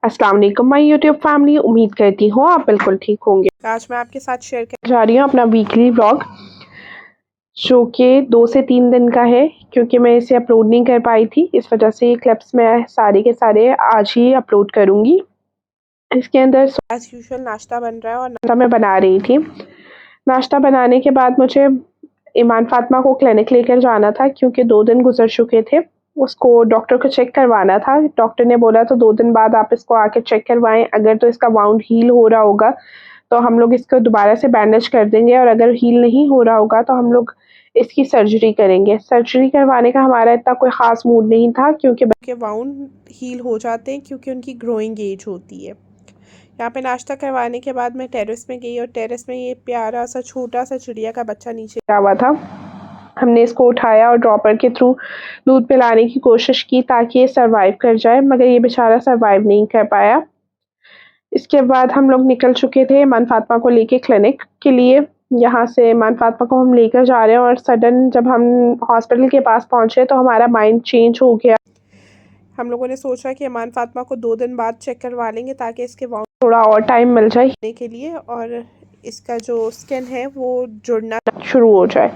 अस्सलाम वालेकुम my YouTube family, उम्मीद करती हूँ आप बिल्कुल ठीक होंगे। आज मैं आपके साथ शेयर करने जा रही हूँ अपना वीकली व्लॉग, जो कि 2 से 3 दिन का है, क्योंकि मैं इसे अपलोड नहीं कर पाई थी। इस वजह से ये क्लिप्स मैं सारे के सारे आज ही अपलोड करूँगी। इसके अंदर एज यूजुअल नाश्ता बन रहा है और नाश्ता मैं बना रही थी। नाश्ता बनाने के बाद मुझे ईमान फातिमा को क्लिनिक लेकर जाना था, क्योंकि 2 दिन गुजर चुके थे। उसको डॉक्टर को चेक करवाना था। डॉक्टर ने बोला तो 2 दिन बाद आप इसको आके चेक करवाएं। अगर तो इसका वाउंड हील हो रहा होगा तो हम लोग इसको दोबारा से बैंडेज कर देंगे, और अगर हील नहीं हो रहा होगा तो हम लोग इसकी सर्जरी करेंगे। सर्जरी करवाने का हमारा इतना कोई ख़ास मूड नहीं था, क्योंकि वाउंड हील हो जाते हैं, क्योंकि उनकी ग्रोइंग एज होती है। यहाँ पे नाश्ता करवाने के बाद मैं टेरेस में गई, और टेरेस में ये प्यारा सा छोटा सा चिड़िया का बच्चा नीचे गिरा हुआ था। हमने इसको उठाया और ड्रॉपर के थ्रू दूध पिलाने की कोशिश की ताकि ये सरवाइव कर जाए, मगर ये बेचारा सरवाइव नहीं कर पाया। इसके बाद हम लोग निकल चुके थे ईमान फातिमा को लेके क्लिनिक के लिए। यहाँ से ईमान फातिमा को हम लेकर जा रहे हैं, और सडन जब हम हॉस्पिटल के पास पहुँचे तो हमारा माइंड चेंज हो गया। हम लोगों ने सोचा कि ईमान फातिमा को 2 दिन बाद चेक करवा लेंगे ताकि इसके वाउंड थोड़ा और टाइम मिल जाए के लिए, और इसका जो स्किन है वो जुड़ना शुरू हो जाए।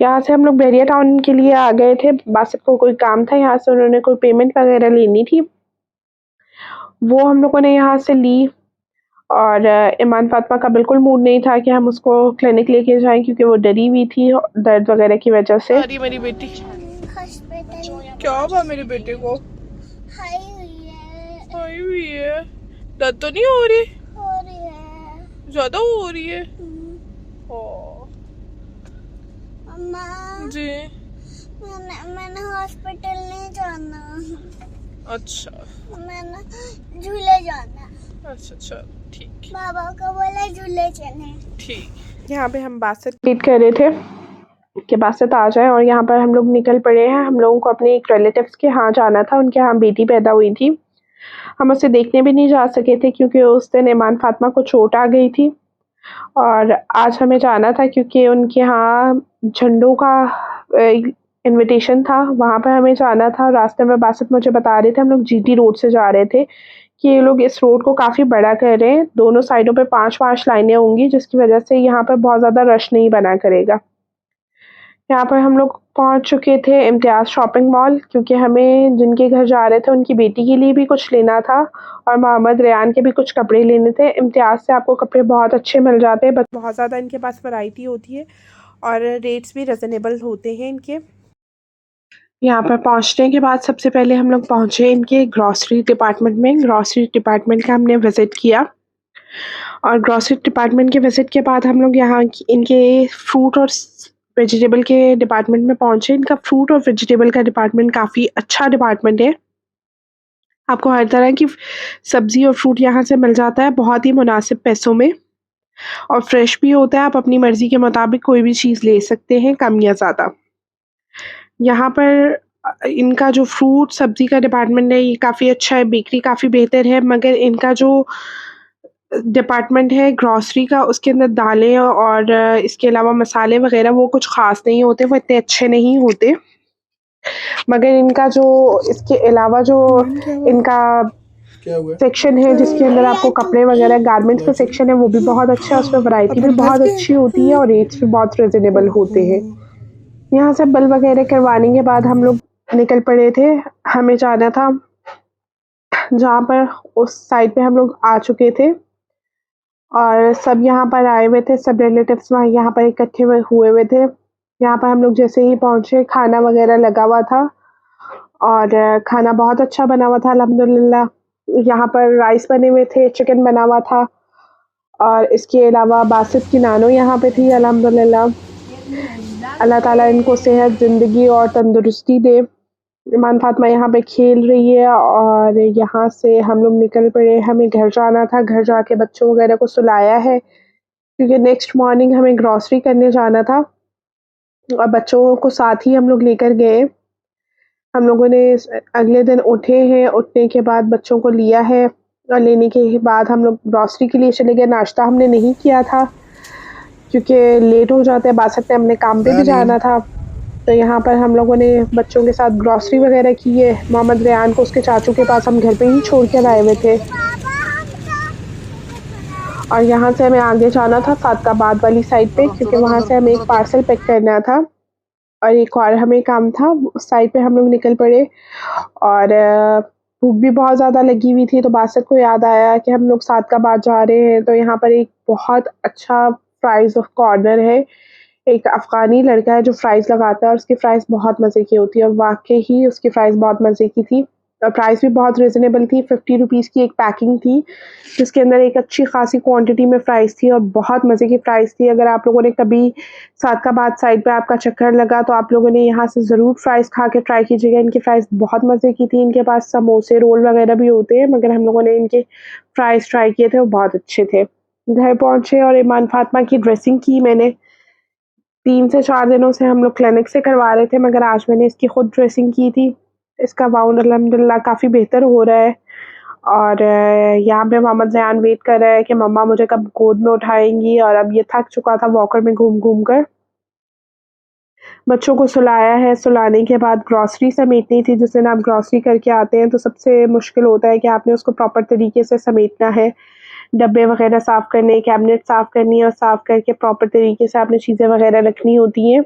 यहाँ से हम लोग बहरिया टाउन के लिए आ गए थे। बासित को कोई काम था, यहाँ से उन्होंने कोई पेमेंट वगैरह लेनी थी, वो हम लोगों ने यहाँ से ली। और ईमान फातिमा का बिल्कुल मूड नहीं था कि हम उसको क्लिनिक लेके जाएं, क्योंकि वो डरी हुई थी दर्द वगैरह की वजह से। मेरी बेटी क्या हुआ? मेरे बेटे को आई हुई है। दर्द तो नहीं हो रही? ज्यादा हो रही है। अम्मा जी मैंने हॉस्पिटल नहीं जाना। अच्छा, मैंने झूले जाना। अच्छा ठीक। बाबा को बोला झूले चले। ठीक। यहाँ पे हम बासित वेट कर रहे थे कि बासित आ जाए, और यहाँ पर हम लोग निकल पड़े हैं। हम लोगों को अपने एक रिलेटिव्स के यहाँ जाना था, उनके यहाँ बेटी पैदा हुई थी। हम उसे देखने भी नहीं जा सके थे, क्योंकि उस दिन ईमान फातिमा को चोट आ गई थी, और आज हमें जाना था क्योंकि उनके यहाँ झंडों का इनविटेशन था, वहाँ पर हमें जाना था। रास्ते में बासित मुझे बता रहे थे, हम लोग जीटी रोड से जा रहे थे, कि ये लोग इस रोड को काफ़ी बड़ा कर रहे हैं। दोनों साइडों पे 5-5 लाइनें होंगी, जिसकी वजह से यहाँ पर बहुत ज़्यादा रश नहीं बना करेगा। यहाँ पर हम लोग पहुँच चुके थे इम्तियाज़ शॉपिंग मॉल, क्योंकि हमें जिनके घर जा रहे थे उनकी बेटी के लिए भी कुछ लेना था, और मोहम्मद रेयान के भी कुछ कपड़े लेने थे। इम्तियाज़ से आपको कपड़े बहुत अच्छे मिल जाते हैं, बस बहुत ज़्यादा इनके पास वैरायटी होती है, और रेट्स भी रिजनेबल होते हैं इनके। यहाँ पर पहुँचने के बाद सबसे पहले हम लोग पहुँचे इनके ग्रॉसरी डिपार्टमेंट में। ग्रॉसरी डिपार्टमेंट का हमने विज़िट किया, और ग्रॉसरी डिपार्टमेंट के विज़िट के बाद हम लोग यहाँ इनके फ्रूट और वेजिटेबल के डिपार्टमेंट में पहुँचे। इनका फ्रूट और वेजिटेबल का डिपार्टमेंट काफ़ी अच्छा डिपार्टमेंट है। आपको हर तरह की सब्ज़ी और फ्रूट यहाँ से मिल जाता है, बहुत ही मुनासिब पैसों में, और फ्रेश भी होता है। आप अपनी मर्ज़ी के मुताबिक कोई भी चीज़ ले सकते हैं, कम या ज़्यादा। यहाँ पर इनका जो फ्रूट सब्ज़ी का डिपार्टमेंट है ये काफ़ी अच्छा है, बेकरी काफ़ी बेहतर है, मगर इनका जो डिपार्टमेंट है ग्रॉसरी का, उसके अंदर दालें और इसके अलावा मसाले वगैरह वो कुछ ख़ास नहीं होते, वो इतने अच्छे नहीं होते। मगर इनका जो इसके अलावा जो इनका सेक्शन है जिसके अंदर आपको कपड़े वगैरह गारमेंट्स का सेक्शन है, वो भी बहुत अच्छा है। उसमें वैरायटी भी बहुत अच्छी होती है, और रेट्स भी बहुत रिजनेबल होते हैं। यहाँ से बिल वगैरह करवाने के बाद हम लोग निकल पड़े थे। हमें जाना था जहाँ पर उस साइड पे हम लोग आ चुके थे, और सब यहाँ पर आए हुए थे, सब रिलेटिव्स वहाँ यहाँ पर इकट्ठे हुए हुए थे। यहाँ पर हम लोग जैसे ही पहुँचे खाना वगैरह लगा हुआ था, और खाना बहुत अच्छा बना हुआ था अल्हम्दुलिल्लाह। यहाँ पर राइस बने हुए थे, चिकन बना हुआ था, और इसके अलावा बासित की नानो यहाँ पे थी अल्हम्दुलिल्लाह। अल्लाह ताला इनको सेहत, ज़िंदगी और तंदुरुस्ती दे। ईमान फातिमा यहाँ पे खेल रही है, और यहाँ से हम लोग निकल पड़े। हमें घर जाना था, घर जाके बच्चों वगैरह को सुलाया है, क्योंकि नेक्स्ट मॉर्निंग हमें ग्रॉसरी करने जाना था, और बच्चों को साथ ही हम लोग लेकर गए। हम लोगों ने अगले दिन उठे हैं, उठने के बाद बच्चों को लिया है, और लेने के बाद हम लोग ग्रॉसरी के लिए चले गए। नाश्ता हमने नहीं किया था क्योंकि लेट हो जाते हैं, बासित ने अपने काम पे भी जाना था। तो यहाँ पर हम लोगों ने बच्चों के साथ ग्रॉसरी वगैरह की है। मोहम्मद रेयान को उसके चाचू के पास हम घर पे ही छोड़ कर आए हुए थे। और यहाँ से हमें आगे जाना था सादकाबाद वाली साइड पे, क्योंकि वहाँ से हमें एक पार्सल पिक करना था और एक और हमें काम था। उस साइड पे हम लोग निकल पड़े और भूख भी बहुत ज़्यादा लगी हुई थी, तो बासत को याद आया कि हम लोग सादकाबाद जा रहे हैं, तो यहाँ पर एक बहुत अच्छा फ्राइज़ कॉर्नर है। एक अफ़गानी लड़का है जो फ्राइज़ लगाता है और उसकी फ्राइज़ बहुत मज़े की होती है और वाक़ई ही उसकी फ्राइज़ बहुत मज़े की थी। प्राइस भी बहुत रीज़नेबल थी, 50 रुपीज़ की एक पैकिंग थी, जिसके अंदर एक अच्छी खासी क्वांटिटी में फ्राइज़ थी और बहुत मज़े की फ्राइज़ थी। अगर आप लोगों ने कभी सादकाबाद साइड पे आपका चक्कर लगा, तो आप लोगों ने यहाँ से ज़रूर फ्राइज़ खा के ट्राई कीजिएगा। इनकी फ्राइज़ बहुत मज़े की थी। इनके पास समोसे, रोल वगैरह भी होते हैं, मगर हम लोगों ने इनके फ्राइज़ ट्राई किए थे, वो बहुत अच्छे थे। घर पहुँचे और ईमान फ़ातिमा की ड्रेसिंग की मैंने। 3 से 4 दिनों से हम लोग क्लिनिक से करवा रहे थे, मगर आज मैंने इसकी खुद ड्रेसिंग की थी। इसका बाउंड अल्हम्दुलिल्लाह काफ़ी बेहतर हो रहा है और यहाँ पे मोहम्मद ज़यान वेट कर रहा है कि मम्मा मुझे कब गोद में उठाएँगी, और अब ये थक चुका था वॉकर में घूम-घूम कर। बच्चों को सुलाया है, सुलाने के बाद ग्रॉसरी समेटनी थी। जिस दिन आप ग्रॉसरी करके आते हैं, तो सबसे मुश्किल होता है कि आपने उसको प्रॉपर तरीके से समेटना है। डब्बे वगैरह साफ़ करने, कैबिनेट साफ़ करनी है और साफ़ करके प्रॉपर तरीके से आपने चीज़ें वगैरह रखनी होती हैं।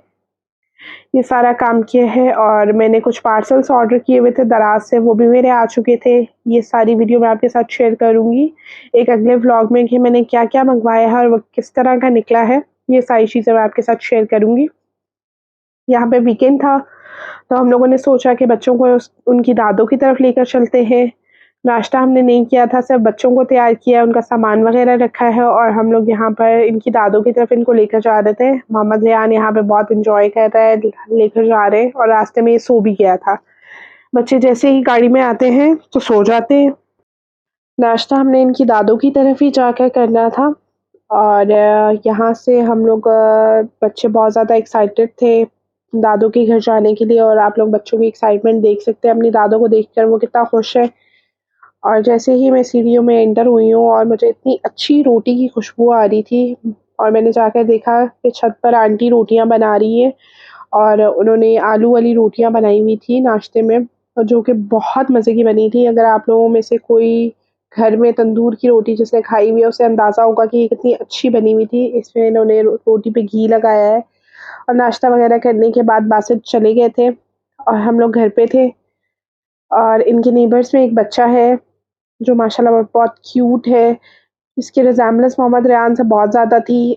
ये सारा काम किया है और मैंने कुछ पार्सल्स ऑर्डर किए हुए थे दराज़ से, वो भी मेरे आ चुके थे। ये सारी वीडियो मैं आपके साथ शेयर करूँगी एक अगले व्लॉग में कि मैंने क्या-क्या मँगवाया है और वो किस तरह का निकला है। ये सारी चीज़ें मैं आपके साथ शेयर करूँगी। यहाँ पे वीकेंड था, तो हम लोगों ने सोचा कि बच्चों को उनकी दादों की तरफ लेकर चलते हैं। नाश्ता हमने नहीं किया था, सिर्फ़ बच्चों को तैयार किया, उनका सामान वग़ैरह रखा है और हम लोग यहाँ पर इनकी दादों की तरफ इनको लेकर जा रहे थे। मोहम्मद ज़यान यहाँ पे बहुत एन्जॉय कर रहा है, लेकर जा रहे हैं और रास्ते में ये सो भी गया था। बच्चे जैसे ही गाड़ी में आते हैं, तो सो जाते हैं। नाश्ता हमने इनकी दादों की तरफ ही जाकर करना था और यहाँ से हम लोग बच्चे बहुत ज़्यादा एक्साइटेड थे दादों के घर जाने के लिए और आप लोग बच्चों की एक्साइटमेंट देख सकते हैं अपनी दादों को देखकर वो कितना खुश है। और जैसे ही मैं सीढ़ियों में एंटर हुई हूँ और मुझे इतनी अच्छी रोटी की खुशबू आ रही थी और मैंने जाकर देखा कि छत पर आंटी रोटियाँ बना रही हैं और उन्होंने आलू वाली रोटियाँ बनाई हुई थी नाश्ते में, और जो कि बहुत मज़े की बनी थी। अगर आप लोगों में से कोई घर में तंदूर की रोटी जिसने खाई हुई है, उसे अंदाज़ा होगा कि ये कितनी अच्छी बनी हुई थी। इसमें इन्होंने रोटी पे घी लगाया है और नाश्ता वग़ैरह करने के बाद बासित चले गए थे और हम लोग घर पे थे। और इनके नेबर्स में एक बच्चा है जो माशाल्लाह बहुत क्यूट है। इसकी रिज़ेम्बलेंस मोहम्मद रेहान से बहुत ज़्यादा थी।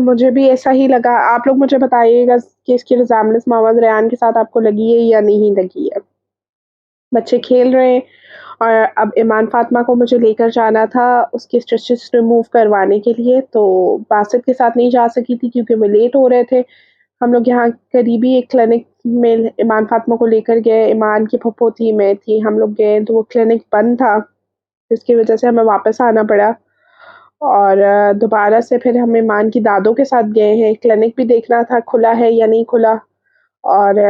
मुझे भी ऐसा ही लगा। आप लोग मुझे बताइएगा कि इसकी रिज़ेम्बलेंस मोहम्मद रेहान के साथ आपको लगी है या नहीं लगी है। बच्चे खेल रहे हैं और अब ईमान फ़ातिमा को मुझे लेकर जाना था उसके स्टिचेस रिमूव करवाने के लिए, तो बासित के साथ नहीं जा सकी थी क्योंकि वो लेट हो रहे थे। हम लोग यहाँ करीबी एक क्लिनिक में ईमान फ़ातिमा को लेकर गए। ईमान की फूफो थी, मैं थी, हम लोग गए तो वो क्लिनिक बंद था, जिसकी वज़ह से हमें वापस आना पड़ा और दोबारा से फिर हम ईमान की दादों के साथ गए हैं। क्लिनिक भी देखना था खुला है या नहीं खुला और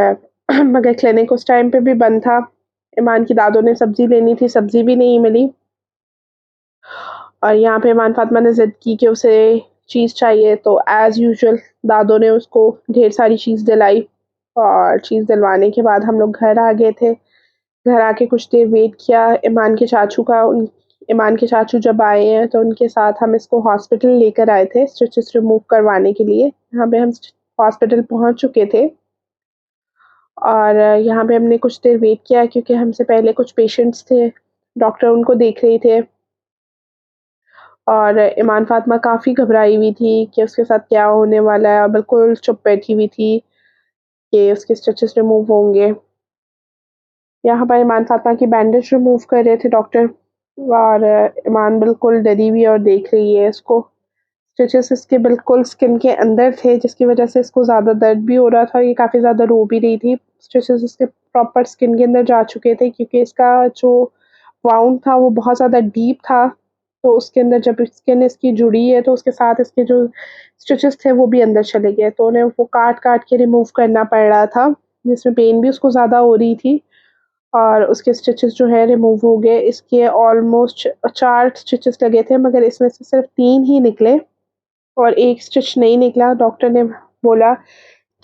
मगर क्लिनिक उस टाइम पे भी बंद था। ईमान की दादों ने सब्ज़ी लेनी थी, सब्ज़ी भी नहीं मिली और यहाँ पे ईमान फ़ातिमा ने ज़िद की कि उसे चीज़ चाहिए, तो एज़ यूजुअल दादों ने उसको ढेर सारी चीज़ दिलाई और चीज़ दिलवाने के बाद हम लोग घर आ गए थे। घर आके कुछ देर वेट किया ईमान के चाचू जब आए हैं तो उनके साथ हम इसको हॉस्पिटल लेकर आए थे स्टिचेस रिमूव करवाने के लिए। यहाँ पे हम हॉस्पिटल पहुँच चुके थे और यहाँ पे हमने कुछ देर वेट किया क्योंकि हमसे पहले कुछ पेशेंट्स थे, डॉक्टर उनको देख रहे थे और ईमान फ़ातिमा काफ़ी घबराई हुई थी कि उसके साथ क्या होने वाला है और बिल्कुल चुप बैठी हुई थी कि उसके स्टिचेस रिमूव होंगे। यहाँ पर ईमान फ़ातिमा की बैंडेज रिमूव कर रहे थे डॉक्टर और ईमान बिल्कुल डरी हुई है और देख रही है इसको। स्टिचेस इसके बिल्कुल स्किन के अंदर थे, जिसकी वज़ह से इसको ज़्यादा दर्द भी हो रहा था और ये काफ़ी ज़्यादा रो भी रही थी। स्टिचेस इसके प्रॉपर स्किन के अंदर जा चुके थे क्योंकि इसका जो वाउंड था वो बहुत ज़्यादा डीप था, तो उसके अंदर जब स्किन इसकी जुड़ी है तो उसके साथ इसके जो स्टिचेस थे वो भी अंदर चले गए, तो उन्हें वो काट-काट के रिमूव करना पड़ रहा था, जिसमें पेन भी उसको ज़्यादा हो रही थी और उसके स्टिचेस जो है रिमूव हो गए। इसके ऑलमोस्ट 4 स्टिचेस लगे थे मगर इसमें से सिर्फ 3 ही निकले और 1 स्टिच नहीं निकला। डॉक्टर ने बोला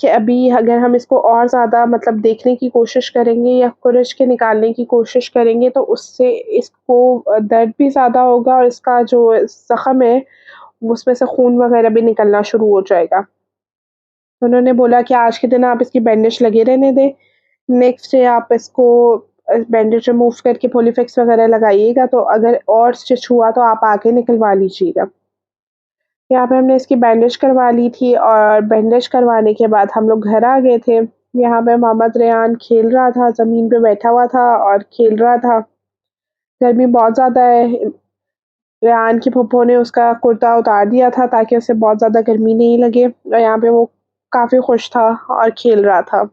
कि अभी अगर हम इसको और ज़्यादा मतलब देखने की कोशिश करेंगे या खुरच के निकालने की कोशिश करेंगे तो उससे इसको दर्द भी ज़्यादा होगा और इसका जो ज़ख्म है उसमें से खून वगैरह भी निकलना शुरू हो जाएगा। उन्होंने बोला कि आज के दिन आप इसकी बैंडेज लगे रहने दें, नेक्स्ट डे आप इसको बैंडेज रिमूव करके पोलीफिक्स वगैरह लगाइएगा, तो अगर और स्टिच हुआ तो आप आके निकलवा लीजिएगा। यहाँ पे हमने इसकी बैंडेज करवा ली थी और बैंडेज करवाने के बाद हम लोग घर आ गए थे। यहाँ पे मोहम्मद रेहान खेल रहा था, ज़मीन पे बैठा हुआ था और खेल रहा था। गर्मी बहुत ज़्यादा है। रेहान की फूफो ने उसका कुर्ता उतार दिया था ताकि उसे बहुत ज़्यादा गर्मी नहीं लगे और यहाँ पे वो काफ़ी खुश था और खेल रहा था।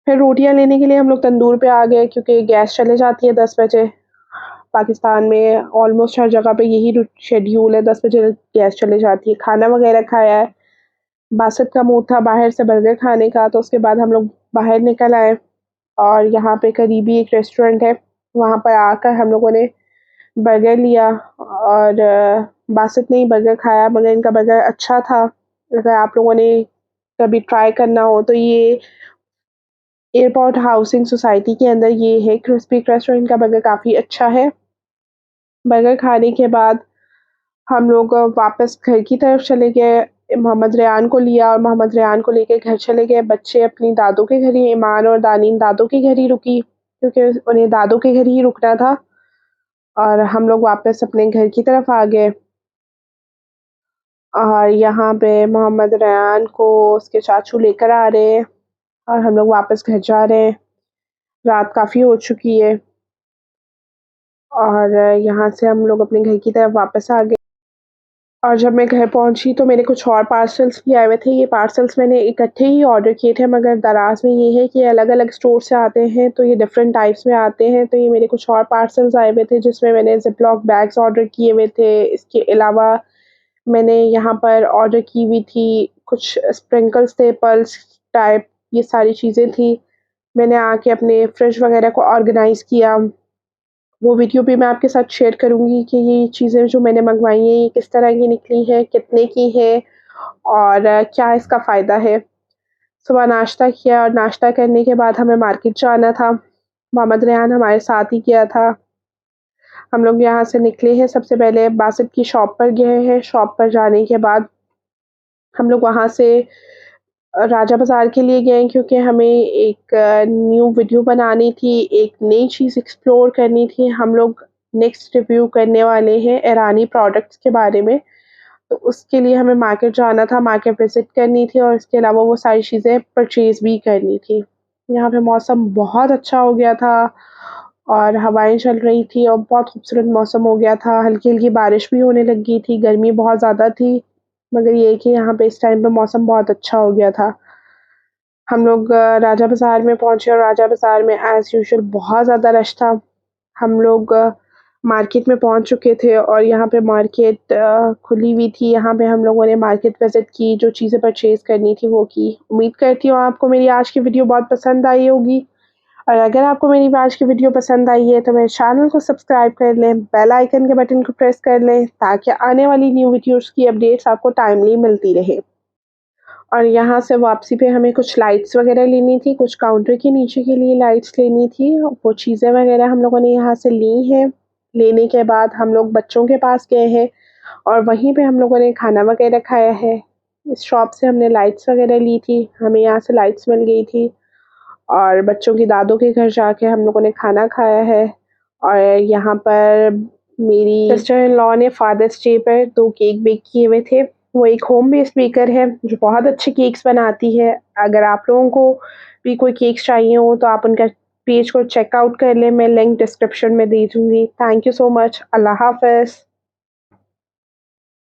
फिर रोटियाँ लेने के लिए हम लोग तंदूर पे आ गए क्योंकि गैस चले जाती है 10 बजे। पाकिस्तान में ऑलमोस्ट हर जगह पे यही शेड्यूल है, 10 बजे गैस चली जाती है। खाना वगैरह खाया है। बासत का मूड था बाहर से बर्गर खाने का, तो उसके बाद हम लोग बाहर निकल आए और यहाँ पे करीबी एक रेस्टोरेंट है, वहाँ पर आकर हम लोगों ने बर्गर लिया और बासत ने ही बर्गर खाया मगर इनका बर्गर अच्छा था। अगर आप लोगों ने कभी ट्राई करना हो तो ये एयरपोर्ट हाउसिंग सोसाइटी के अंदर ये है क्रिस्पी क्रस्ट और इनका बर्गर काफ़ी अच्छा है। बर्गर खाने के बाद हम लोग वापस घर की तरफ चले गए। मोहम्मद रेहान को लिया और मोहम्मद रेहान को लेके घर चले गए। बच्चे अपनी दादू के घर ही, ईमान और दानीन दादू के घर ही रुकी क्योंकि उन्हें दादू के घर ही रुकना था और हम लोग वापस अपने घर की तरफ आ गए। और यहाँ पे मोहम्मद रेहान को उसके चाचू लेकर आ रहे हैं और हम लोग वापस घर जा रहे हैं। रात काफ़ी हो चुकी है और यहाँ से हम लोग अपने घर की तरफ वापस आ गए। और जब मैं घर पहुँची तो मेरे कुछ और पार्सल्स भी आए हुए थे। ये पार्सल्स मैंने इकट्ठे ही ऑर्डर किए थे मगर दराज़ में ये है कि अलग-अलग स्टोर से आते हैं तो ये डिफ़रेंट टाइप्स में आते हैं। तो ये मेरे कुछ और पार्सल्स आए हुए थे जिसमें मैंने ज़िप-लॉक बैग्स ऑर्डर किए हुए थे। इसके अलावा मैंने यहाँ पर ऑर्डर की हुई थी कुछ स्प्रिंकल्स थे, पर्ल्स टाइप, ये सारी चीज़ें थी। मैंने आके अपने फ्रिज वगैरह को ऑर्गनाइज़ किया। वो वीडियो भी मैं आपके साथ शेयर करूँगी कि ये चीज़ें जो मैंने मँगवाई हैं ये किस तरह की निकली हैं, कितने की हैं और क्या इसका फ़ायदा है। सुबह नाश्ता किया और नाश्ता करने के बाद हमें मार्केट जाना था। मोहम्मद रेहान हमारे साथ ही गया था। हम लोग यहाँ से निकले हैं, सबसे पहले बासित की शॉप पर गए हैं। शॉप पर जाने के बाद हम लोग वहाँ से राजा बाज़ार के लिए गए क्योंकि हमें एक न्यू वीडियो बनानी थी, एक नई चीज़ एक्सप्लोर करनी थी। हम लोग नेक्स्ट रिव्यू करने वाले हैं ईरानी प्रोडक्ट्स के बारे में, तो उसके लिए हमें मार्केट जाना था, मार्केट विज़िट करनी थी और इसके अलावा वो सारी चीज़ें परचेज़ भी करनी थी। यहाँ पे मौसम बहुत अच्छा हो गया था और हवाएँ चल रही थी और बहुत खूबसूरत मौसम हो गया था। हल्की-हल्की बारिश भी होने लगी थी, गर्मी बहुत ज़्यादा थी, मगर ये है कि यहाँ पे इस टाइम पे मौसम बहुत अच्छा हो गया था। हम लोग राजा बाज़ार में पहुँचे और राजा बाज़ार में एज़ यूजुअल बहुत ज़्यादा रश था। हम लोग मार्केट में पहुँच चुके थे और यहाँ पे मार्केट खुली हुई थी। यहाँ पे हम लोगों ने मार्केट विज़िट की, जो चीज़ें परचेज़ करनी थी वो की। उम्मीद करती हूँ आपको मेरी आज की वीडियो बहुत पसंद आई होगी और अगर आपको मेरी आज की वीडियो पसंद आई है तो मेरे चैनल को सब्सक्राइब कर लें, बेल आइकन के बटन को प्रेस कर लें ताकि आने वाली न्यू वीडियोज़ की अपडेट्स आपको टाइमली मिलती रहे। और यहाँ से वापसी पे हमें कुछ लाइट्स वगैरह लेनी थी, कुछ काउंटर के नीचे के लिए लाइट्स लेनी थी। वो चीज़ें वगैरह हम लोगों ने यहाँ से ली हैं। लेने के बाद हम लोग बच्चों के पास गए हैं और वहीं पे हम लोगों ने खाना वगैरह खाया है। इस शॉप से हमने लाइट्स वगैरह ली थी, हमें यहाँ से लाइट्स मिल गई थी और बच्चों की दादों के घर जाके हम लोगों ने खाना खाया है। और यहाँ पर मेरी सिस्टर इन लॉ ने फादर्स डे पर 2 केक बेक किए हुए थे। वो एक होम बेस्ड बेकर है जो बहुत अच्छे केक्स बनाती है। अगर आप लोगों को भी कोई केक्स चाहिए हो तो आप उनका पेज को चेकआउट कर लें, मैं लिंक डिस्क्रिप्शन में दे दूँगी। Thank you so much. अल्लाह हाफ़िज़।